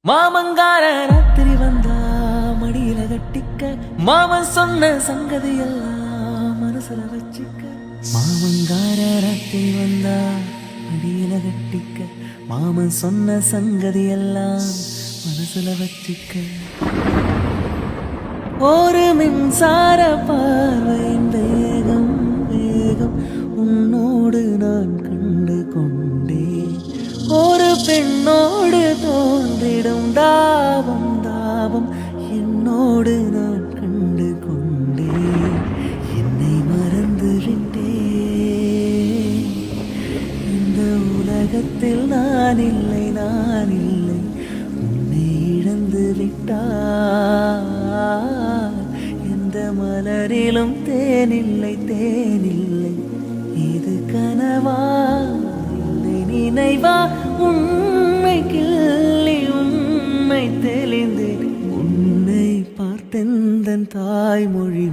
மாமங்கார ராத்திரி வந்தா மடியில கட்டிக்க மாமன் சொன்ன சங்கதி எல்லாம் மனசுல வச்சுக்க. மாமங்கார ராத்திரி வந்தா மடியில கட்டிக்க மாமன் சொன்ன சங்கதி எல்லாம் மனசுல வச்சுக்க. ஒரு மின்சார பார்வையின் வேகம் வேகம் உன்னோடு நான் கண்டு கொண்டேன். ஒரு பெண்ணோடு தோன்றிடும் தாபம் தாபம் என்னோடு நான் கண்டு கொண்டேன். என்னை மறந்து விட்டேன். இந்த உலகத்தில் நான் இல்லை நான் இல்லை உன்னை இழந்து விட்டார். எந்த மலரிலும் தேனில்லை தேனில்லை இது கனவா இல்லை நினைவா. உண்மை கிள்ளி உண்மை தெளிந்தேன் உன்னை பார்த்தெந்தன் தாய்மொழி